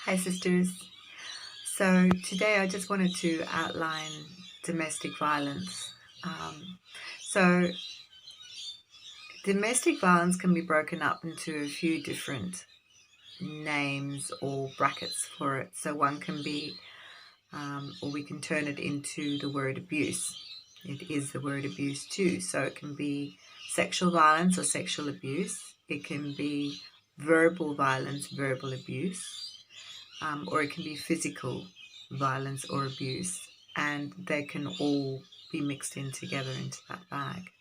Hi sisters. So today I just wanted to outline domestic violence. So domestic violence can be broken up into a few different names or brackets for it. So one can be, or we can turn it into the word abuse. It is the word abuse too. So it can be sexual violence or sexual abuse. It can be verbal violence, verbal abuse. Or it can be physical violence or abuse, and they can all be mixed in together into that bag.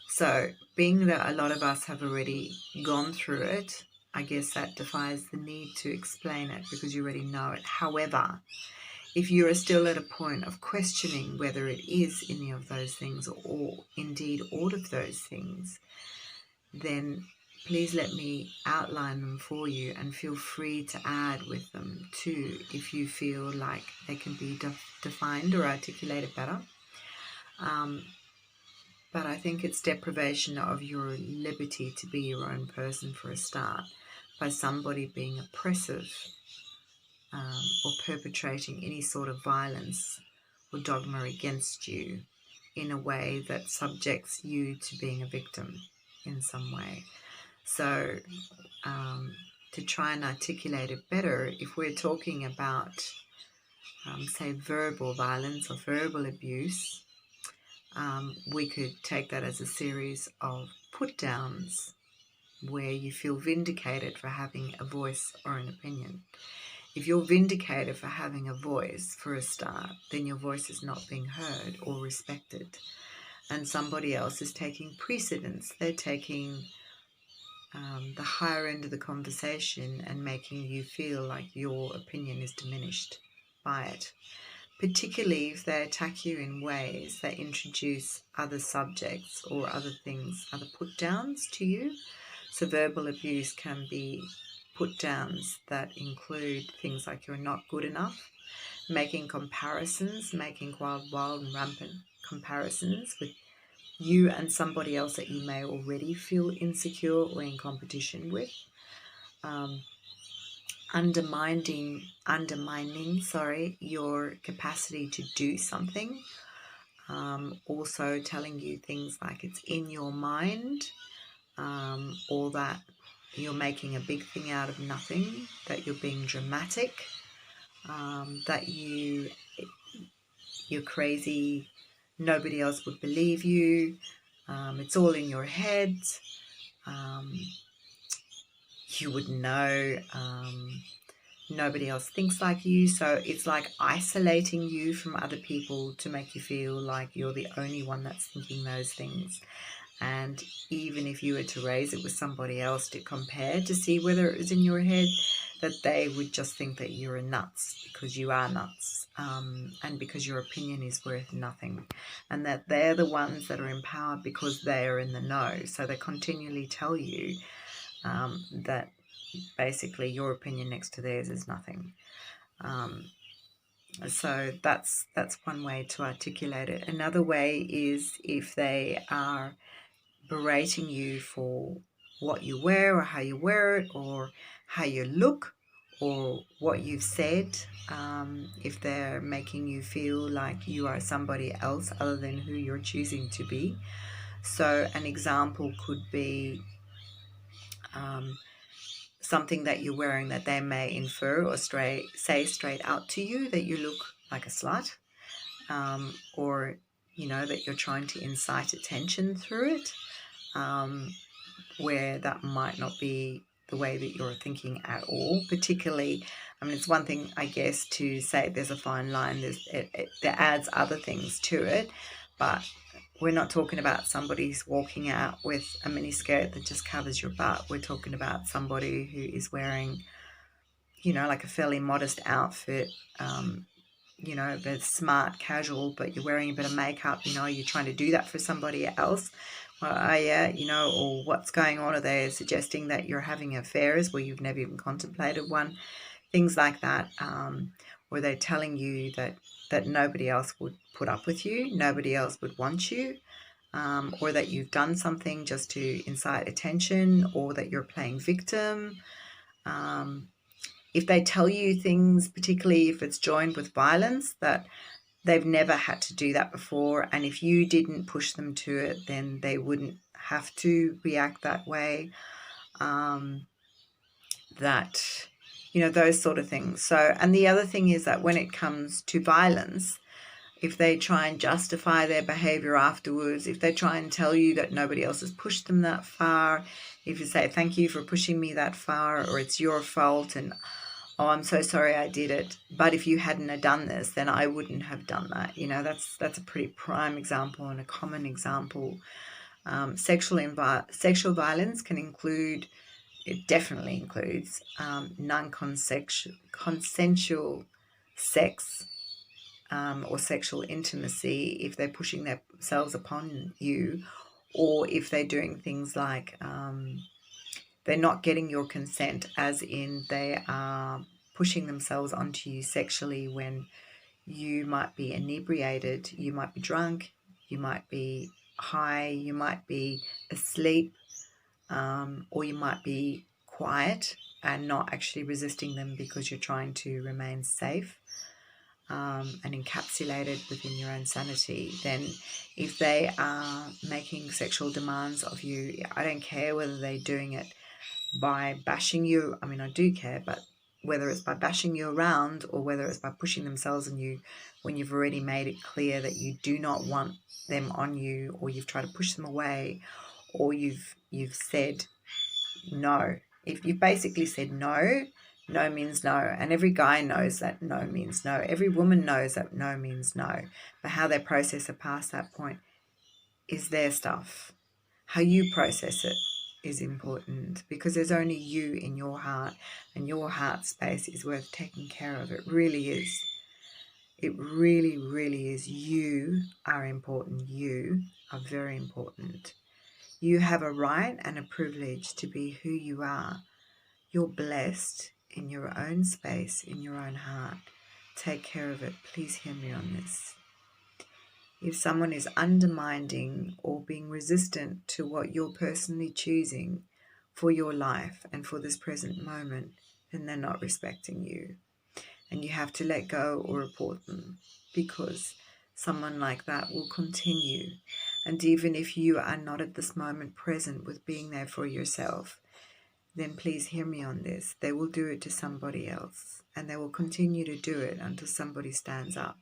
So being that a lot of us have already gone through it, I guess that defies the need to explain it because you already know it. However, if you are still at a point of questioning whether it is any of those things or indeed all of those things, then please let me outline them for you and feel free to add with them too if you feel like they can be defined or articulated better. But I think it's deprivation of your liberty to be your own person for a start by somebody being oppressive or perpetrating any sort of violence or dogma against you in a way that subjects you to being a victim in some way. So to try and articulate it better, if we're talking about, say, verbal violence or verbal abuse, we could take that as a series of put-downs where you feel vindicated for having a voice or an opinion. If you're vindicated for having a voice for a start, then your voice is not being heard or respected. And somebody else is taking precedence. They're taking the higher end of the conversation and making you feel like your opinion is diminished by it, particularly if they attack you in ways that introduce other subjects or other things, other put-downs to you. So verbal abuse can be put-downs that include things like you're not good enough, making comparisons, making wild and rampant comparisons with you and somebody else that you may already feel insecure or in competition with, undermining your capacity to do something, also telling you things like it's in your mind, or that you're making a big thing out of nothing, that you're being dramatic, that you're crazy, nobody else would believe you, it's all in your head, you would know, nobody else thinks like you. So it's like isolating you from other people to make you feel like you're the only one that's thinking those things. And even if you were to raise it with somebody else to compare to see whether it was in your head, that they would just think that you're nuts because you are nuts, and because your opinion is worth nothing, and that they're the ones that are empowered because they are in the know. So they continually tell you that basically your opinion next to theirs is nothing. So that's one way to articulate it. Another way is if they are berating you for what you wear or how you wear it or how you look or what you've said, if they're making you feel like you are somebody else other than who you're choosing to be. So an example could be something that you're wearing that they may infer or say straight out to you that you look like a slut, or that you're trying to incite attention through it, where that might not be the way that you're thinking at all. Particularly, it's one thing, I guess, to say there's a fine line, there adds other things to it, but we're not talking about somebody who's walking out with a mini skirt that just covers your butt. We're talking about somebody who is wearing, like a fairly modest outfit, but smart, casual, but you're wearing a bit of makeup, you're trying to do that for somebody else. Well, yeah, or what's going on? Are they suggesting that you're having affairs where you've never even contemplated one? Things like that. Or they're telling you that nobody else would put up with you, nobody else would want you, or that you've done something just to incite attention, or that you're playing victim. If they tell you things, particularly if it's joined with violence, that they've never had to do that before, and if you didn't push them to it, then they wouldn't have to react that way. That, those sort of things. So, and the other thing is that when it comes to violence, if they try and justify their behavior afterwards, if they try and tell you that nobody else has pushed them that far, if you say, thank you for pushing me that far, or it's your fault, and oh, I'm so sorry I did it, but if you hadn't have done this, then I wouldn't have done that. That's a pretty prime example and a common example. Sexual violence can include, it definitely includes non-consensual sex or sexual intimacy if they're pushing themselves upon you, or if they're doing things like they're not getting your consent, as in they are pushing themselves onto you sexually when you might be inebriated, you might be drunk, you might be high, you might be asleep, or you might be quiet and not actually resisting them because you're trying to remain safe and encapsulated within your own sanity. Then if they are making sexual demands of you, I don't care whether they're doing it by bashing you. I mean, I do care, but whether it's by bashing you around or whether it's by pushing themselves on you when you've already made it clear that you do not want them on you, or you've tried to push them away, or you've said no. If you basically said no, no means no. And every guy knows that no means no. Every woman knows that no means no. But how they process it past that point is their stuff. How you process it is important, because there's only you in your heart, and your heart space is worth taking care of. It really is. It really, really is. You are important. You are very important. You have a right and a privilege to be who you are. You're blessed in your own space, in your own heart. Take care of it. Please hear me on this. If someone is undermining or being resistant to what you're personally choosing for your life and for this present moment, then they're not respecting you. And you have to let go or report them, because someone like that will continue. And even if you are not at this moment present with being there for yourself, then please hear me on this. They will do it to somebody else, and they will continue to do it until somebody stands up.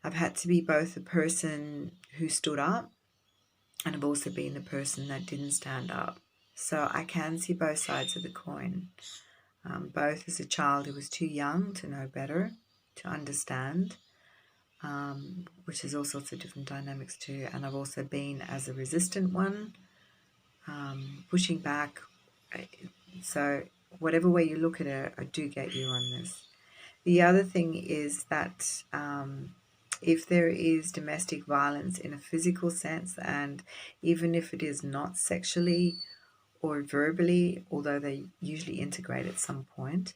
I've had to be both the person who stood up, and I've also been the person that didn't stand up. So I can see both sides of the coin. Both as a child who was too young to know better, to understand, which is all sorts of different dynamics too. And I've also been as a resistant one, pushing back. So whatever way you look at it, I do get you on this. The other thing is that if there is domestic violence in a physical sense, and even if it is not sexually or verbally, although they usually integrate at some point,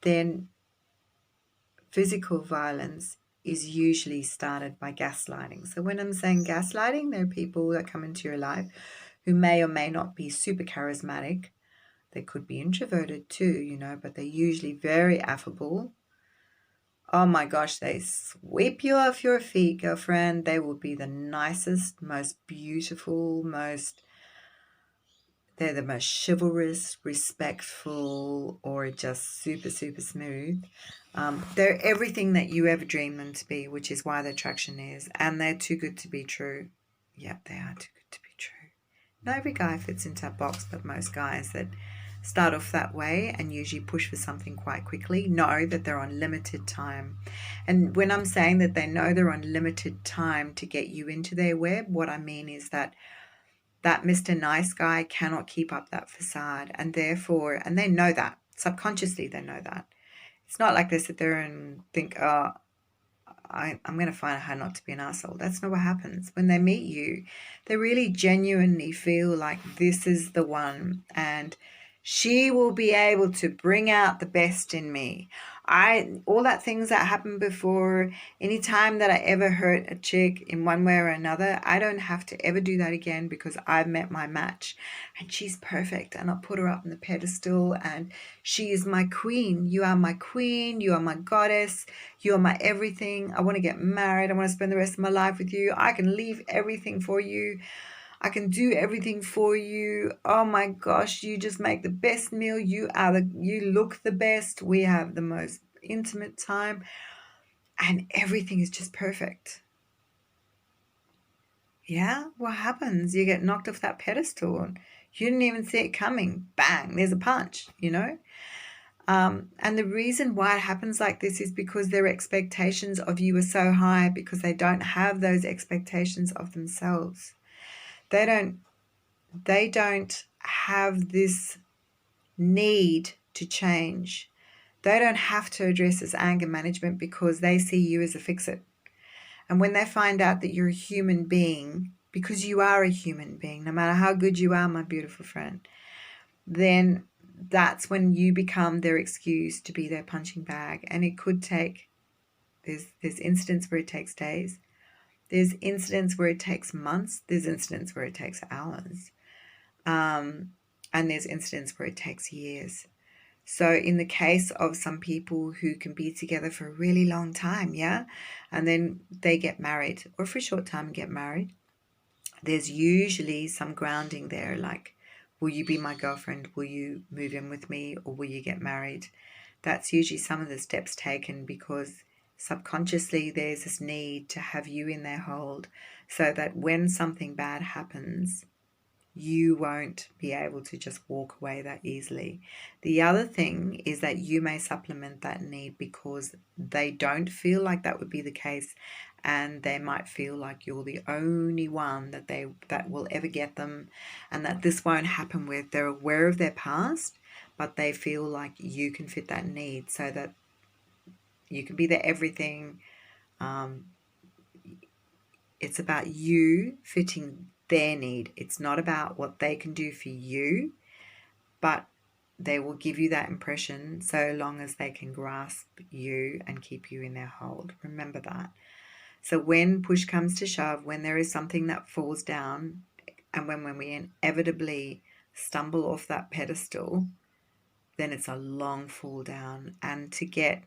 then physical violence is usually started by gaslighting. So when I'm saying gaslighting, there are people that come into your life who may or may not be super charismatic. They could be introverted too, but they're usually very affable. Oh my gosh, they sweep you off your feet, girlfriend. They will be the nicest, most beautiful, they're the most chivalrous, respectful, or just super, super smooth. They're everything that you ever dreamed them to be, which is why the attraction is. And they're too good to be true. Yep, they are too good to be true. Not every guy fits into that box, but most guys that start off that way and usually push for something quite quickly know that they're on limited time. And when I'm saying that they know they're on limited time to get you into their web, what I mean is that Mr. Nice Guy cannot keep up that facade, and therefore, and they know that, subconsciously they know that. It's not like they sit there and think, oh, I'm going to find out how not to be an asshole. That's not what happens. When they meet you, they really genuinely feel like this is the one, and she will be able to bring out the best in me. All that things that happened before, anytime that I ever hurt a chick in one way or another, I don't have to ever do that again because I've met my match and she's perfect and I'll put her up on the pedestal and she is my queen. You are my queen. You are my goddess. You are my everything. I want to get married. I want to spend the rest of my life with you. I can leave everything for you. I can do everything for you. Oh my gosh, you just make the best meal. You look the best. We have the most intimate time and everything is just perfect. Yeah, what happens? You get knocked off that pedestal and you didn't even see it coming. Bang, there's a punch, And the reason why it happens like this is because their expectations of you are so high because they don't have those expectations of themselves. They don't have this need to change. They don't have to address this anger management because they see you as a fix-it. And when they find out that you're a human being, because you are a human being, no matter how good you are, my beautiful friend, then that's when you become their excuse to be their punching bag. And it could take, there's incidents where it takes days. There's incidents where it takes months. There's incidents where it takes hours. And there's incidents where it takes years. So in the case of some people who can be together for a really long time, yeah, and then they get married or for a short time and get married, there's usually some grounding there, like, will you be my girlfriend? Will you move in with me? Or will you get married? That's usually some of the steps taken because subconsciously there's this need to have you in their hold so that when something bad happens, you won't be able to just walk away that easily. The other thing is that you may supplement that need because they don't feel like that would be the case, and they might feel like you're the only one that will ever get them, and that this won't happen with. They're aware of their past, but they feel like you can fit that need so that you can be their everything. It's about you fitting their need. It's not about what they can do for you, but they will give you that impression so long as they can grasp you and keep you in their hold. Remember that. So when push comes to shove, when there is something that falls down, and when we inevitably stumble off that pedestal, then it's a long fall down. And to get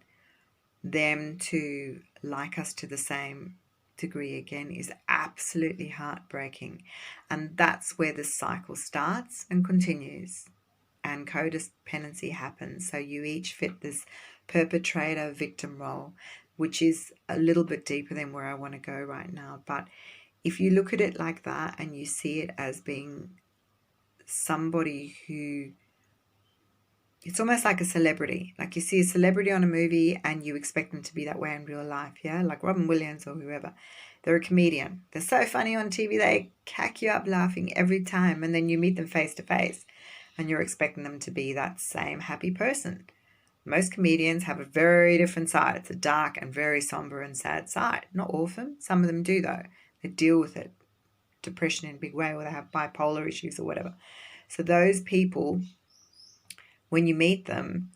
them to like us to the same degree again is absolutely heartbreaking. And that's where the cycle starts and continues and codependency happens. So you each fit this perpetrator victim role, which is a little bit deeper than where I want to go right now. But if you look at it like that and you see it as being somebody who, it's almost like a celebrity. Like you see a celebrity on a movie and you expect them to be that way in real life, yeah? Like Robin Williams or whoever. They're a comedian. They're so funny on TV, they cack you up laughing every time, and then you meet them face to face and you're expecting them to be that same happy person. Most comedians have a very different side. It's a dark and very somber and sad side. Not all of them. Some of them do, though. They deal with it. Depression in a big way, or they have bipolar issues or whatever. So those people, when you meet them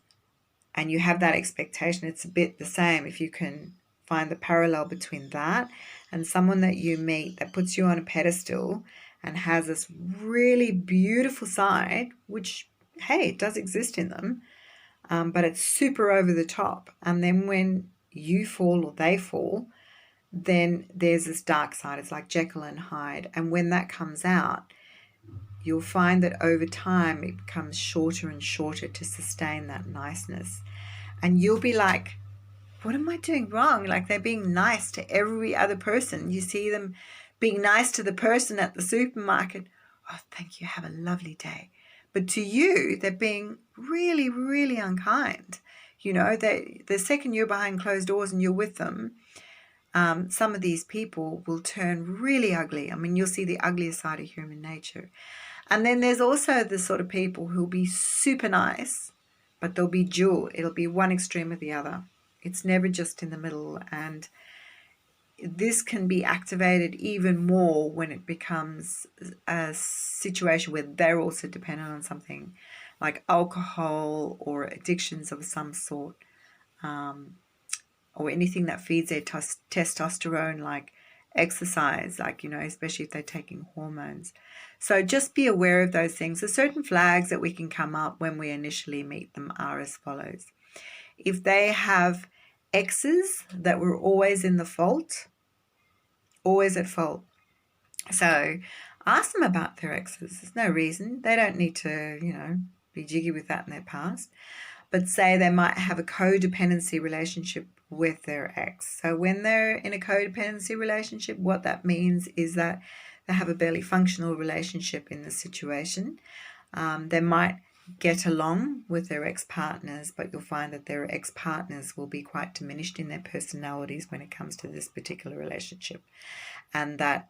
and you have that expectation, it's a bit the same. If you can find the parallel between that and someone that you meet that puts you on a pedestal and has this really beautiful side, which, hey, it does exist in them, but it's super over the top. And then when you fall or they fall, then there's this dark side. It's like Jekyll and Hyde. And when that comes out, you'll find that over time it becomes shorter and shorter to sustain that niceness. And you'll be like, what am I doing wrong? Like they're being nice to every other person. You see them being nice to the person at the supermarket. Oh, thank you. Have a lovely day. But to you, they're being really, really unkind. You know, the second you're behind closed doors and you're with them, some of these people will turn really ugly. I mean, you'll see the ugliest side of human nature. And then there's also the sort of people who'll be super nice, but they'll be dual. It'll be one extreme or the other. It's never just in the middle. And this can be activated even more when it becomes a situation where they're also dependent on something like alcohol or addictions of some sort. or anything that feeds their testosterone, like exercise, like, especially if they're taking hormones. So just be aware of those things. The certain flags that we can come up when we initially meet them are as follows. If they have exes that were always in the fault, always at fault. So ask them about their exes. There's no reason. They don't need to, be jiggy with that in their past. But say they might have a codependency relationship with their ex. So when they're in a codependency relationship, what that means is that they have a barely functional relationship in the situation. They might get along with their ex-partners, but you'll find that their ex-partners will be quite diminished in their personalities when it comes to this particular relationship, and that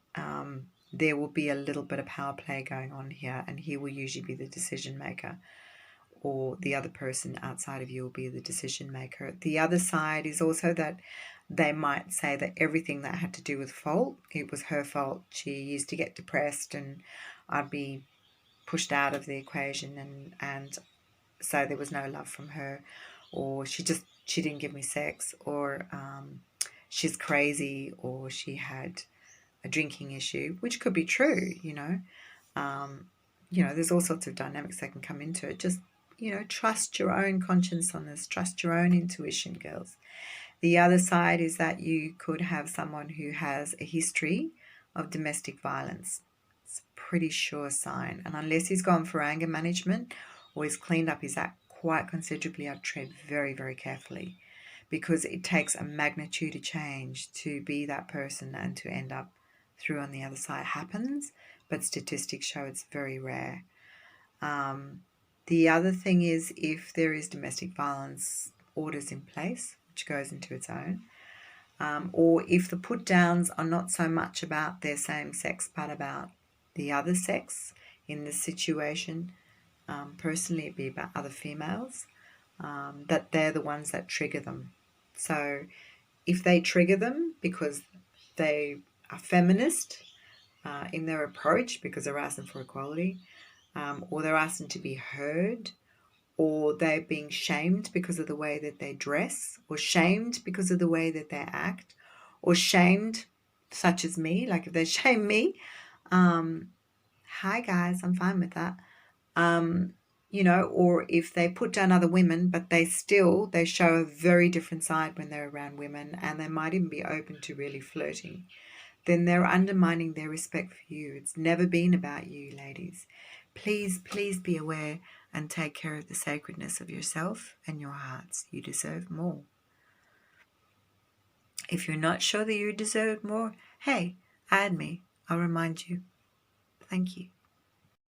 there will be a little bit of power play going on here, and he will usually be the decision maker, or the other person outside of you will be the decision maker. The other side is also that they might say that everything that had to do with fault, it was her fault. She used to get depressed and I'd be pushed out of the equation, and so there was no love from her, or she didn't give me sex, or she's crazy, or she had a drinking issue, which could be true. There's all sorts of dynamics that can come into it. Just trust your own conscience on this, trust your own intuition, girls. The other side is that you could have someone who has a history of domestic violence. It's a pretty sure sign. And unless he's gone for anger management or he's cleaned up his act quite considerably, I'd tread very, very carefully, because it takes a magnitude of change to be that person and to end up through on the other side. It happens, but statistics show it's very rare. The other thing is, if there is domestic violence orders in place, which goes into its own, or if the put downs are not so much about their same sex but about the other sex in this situation, personally it'd be about other females, that they're the ones that trigger them. So if they trigger them because they are feminist in their approach, because they're asking for equality, or they're asking to be heard, or they're being shamed because of the way that they dress, or shamed because of the way that they act, or shamed, such as me, like if they shame me, hi guys, I'm fine with that, or if they put down other women, but they show a very different side when they're around women, and they might even be open to really flirting, then they're undermining their respect for you. It's never been about you, ladies. Please, please be aware and take care of the sacredness of yourself and your hearts. You deserve more. If you're not sure that you deserve more, hey, add me. I'll remind you. Thank you.